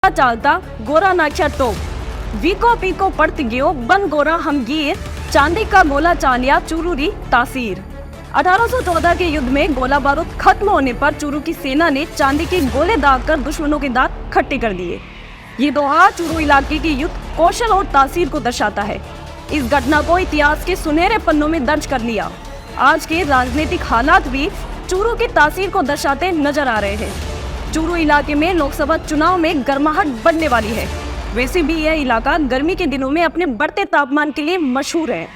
चालता गोरा नाख्या टोप वीको पीको पड़त गयो बन गोरा हम गिर चांदी का गोला चालिया चूरू तासीर। 1814 के युद्ध में गोला बारूद खत्म होने पर चूरू की सेना ने चांदी के गोले दागकर दुश्मनों के दांत खट्टे कर दिए। ये दोहा चूरू इलाके की युद्ध कौशल और तासीर को दर्शाता है। इस घटना को इतिहास के सुनहरे पन्नों में दर्ज कर लिया। आज के राजनीतिक हालात भी चूरू की तासीर को दर्शाते नजर आ रहे हैं। चूरू इलाके में लोकसभा चुनाव में गर्माहट बढ़ने वाली है। वैसे भी यह इलाका गर्मी के दिनों में अपने बढ़ते तापमान के लिए मशहूर है।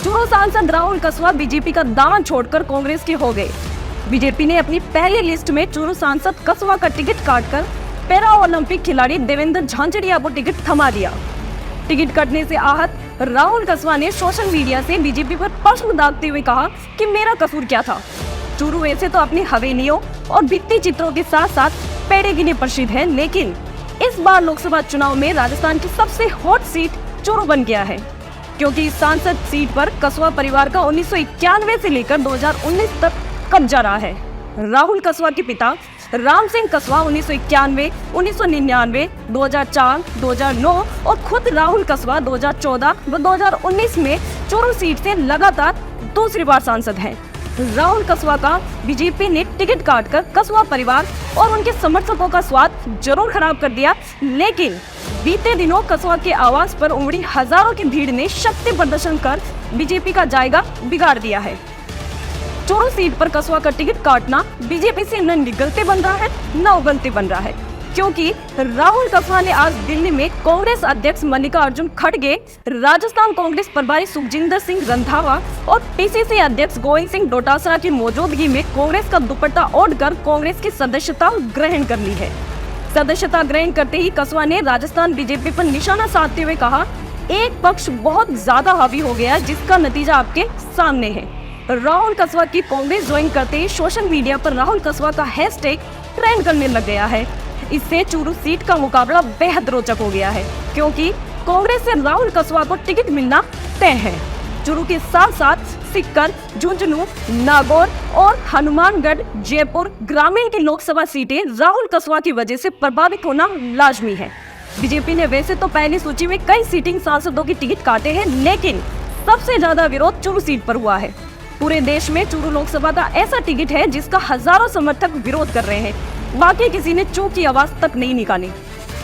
चूरू सांसद राहुल कसवा बीजेपी का दामन छोड़कर कांग्रेस के हो गए। बीजेपी ने अपनी पहली लिस्ट में चूरू सांसद कसवा का टिकट काटकर पैरा ओलंपिक खिलाड़ी देवेंद्र झांझड़िया को टिकट थमा दिया। टिकट कटने से आहत राहुल कसवा ने सोशल मीडिया से बीजेपी पर प्रश्न दागते हुए कहा कि मेरा कसूर क्या था। चूरू वैसे तो अपनी हवेलियों और भित्ति चित्रों के साथ साथ पेड़े के लिए प्रसिद्ध है, लेकिन इस बार लोकसभा चुनाव में राजस्थान की सबसे हॉट सीट चूरू बन गया है, क्योंकि इस सांसद सीट पर कसवा परिवार का 1991 से लेकर 2019 तक कब्जा रहा है। राहुल कसवा के पिता राम सिंह कसवा 1991, 1999, 2004, 2009 और खुद राहुल कसवा 2014 व 2019 में चूरू सीट से लगातार दूसरी बार सांसद हैं। राहुल कसवा का बीजेपी ने टिकट काटकर कसवा परिवार और उनके समर्थकों का स्वाद जरूर खराब कर दिया, लेकिन बीते दिनों कसवा के आवास पर उमड़ी हजारों की भीड़ ने शक्ति प्रदर्शन कर बीजेपी का जायगा बिगाड़ दिया है। चूरू सीट पर कसवा का टिकट काटना बीजेपी से न निगलते बन रहा है न उगलते बन रहा है, क्योंकि राहुल कसवा ने आज दिल्ली में कांग्रेस अध्यक्ष मल्लिकार्जुन खड़गे, राजस्थान कांग्रेस प्रभारी सुखजिंदर सिंह रंधावा और पीसीसी अध्यक्ष गोविंद सिंह डोटासरा की मौजूदगी में कांग्रेस का दुपट्टा ओढ़कर कांग्रेस की सदस्यता ग्रहण कर ली है। सदस्यता ग्रहण करते ही कसवा ने राजस्थान बीजेपी पर निशाना साधते हुए कहा, एक पक्ष बहुत ज्यादा हावी हो गया, जिसका नतीजा आपके सामने है। राहुल कसवा की कांग्रेस ज्वाइन करते ही सोशल मीडिया पर राहुल कसवा का हैशटैग ट्रेंड करने लग गया है। इससे चूरू सीट का मुकाबला बेहद रोचक हो गया है, क्योंकि कांग्रेस से राहुल कसवा को टिकट मिलना तय है। चूरू के साथ साथ सिक्कर, झुंझुनू, नागौर और हनुमानगढ़, जयपुर ग्रामीण की लोकसभा सीटें राहुल कसवा की वजह से प्रभावित होना लाजमी है। बीजेपी ने वैसे तो पहली सूची में कई सीटिंग सांसदों की टिकट काटे हैं, लेकिन सबसे ज्यादा विरोध चूरू सीट पर हुआ है। पूरे देश में चूरू लोकसभा का ऐसा टिकट है जिसका हजारों समर्थक विरोध कर रहे हैं, बाकी किसी ने चूँ की आवाज तक नहीं निकाली।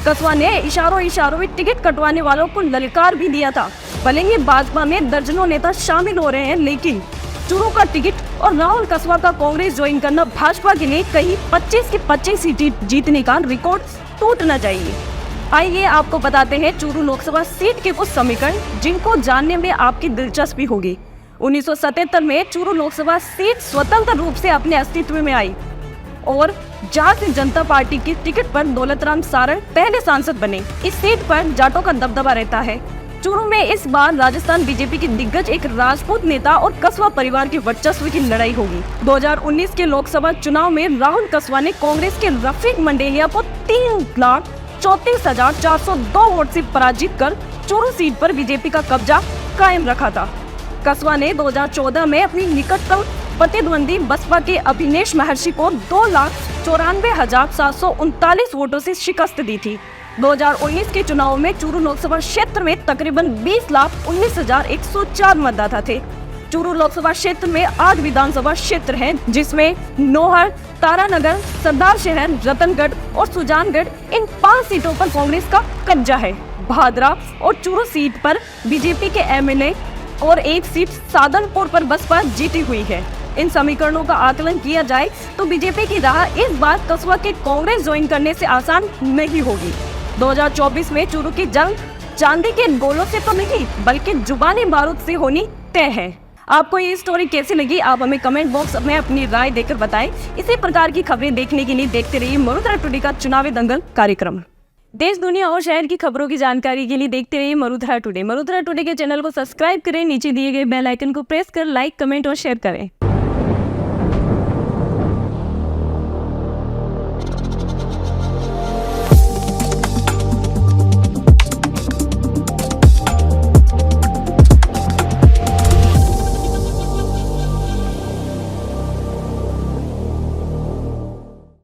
कसवा ने इशारों में टिकट कटवाने वालों को ललकार भी दिया था। भले ही भाजपा में दर्जनों नेता शामिल हो रहे हैं, लेकिन चूरू का टिकट और राहुल कसवा का कांग्रेस ज्वाइन करना भाजपा के लिए कहीं 25 की 25 सीटें जीतने का रिकॉर्ड टूटना चाहिए। आइए आपको बताते हैं चूरू लोकसभा सीट के कुछ समीकरण, जिनको जानने में आपकी दिलचस्पी होगी। 1977 में चूरू लोकसभा सीट स्वतंत्र रूप से अपने अस्तित्व में आई और झारखंड जनता पार्टी की टिकट पर दौलतराम सारण पहले सांसद बने। इस सीट पर जाटों का दबदबा रहता है। चूरू में इस बार राजस्थान बीजेपी की दिग्गज एक राजपूत नेता और कसवा परिवार के वर्चस्व की लड़ाई होगी। 2019 के लोकसभा चुनाव में राहुल कसवा ने कांग्रेस के रफीक मंडेलिया को 3,34,402 वोट से पराजित कर चूरू सीट पर बीजेपी का कब्जा कायम रखा था। कसवा ने 2014 में अपनी निकटतम प्रतिद्वंदी बसपा के अभिनेश महर्षि को 2,94,739 वोटों से शिकस्त दी थी। 2019 के चुनाव में चूरू लोकसभा क्षेत्र में तकरीबन 20,19,104 मतदाता थे। चूरू लोकसभा क्षेत्र में 8 विधानसभा क्षेत्र हैं, जिसमें नोहर, तारानगर, सरदार शहर, रतनगढ़ और सुजानगढ़, इन 5 सीटों पर कांग्रेस का कब्जा है। भादरा और चूरू सीट पर बीजेपी के एमएलए और एक सीट साधनपुर पर बसपा जीती हुई है। इन समीकरणों का आकलन किया जाए तो बीजेपी की राह इस बार कसवा के कांग्रेस ज्वाइन करने से आसान नहीं होगी। 2024 में चूरू की जंग चांदी के गोलों से तो नहीं, बल्कि जुबानी बारूद से होनी तय है। आपको ये स्टोरी कैसी लगी, आप हमें कमेंट बॉक्स में अपनी राय देकर बताएं। इसी प्रकार की खबरें देखने के लिए देखते रहिए मरुधरा टुडे का चुनावी दंगल कार्यक्रम। देश, दुनिया और शहर की खबरों की जानकारी के लिए देखते रहिए मरुधरा टुडे। मरुधरा टुडे के चैनल को सब्सक्राइब करें, नीचे दिए गए बेल आइकन को प्रेस कर लाइक, कमेंट और शेयर करें।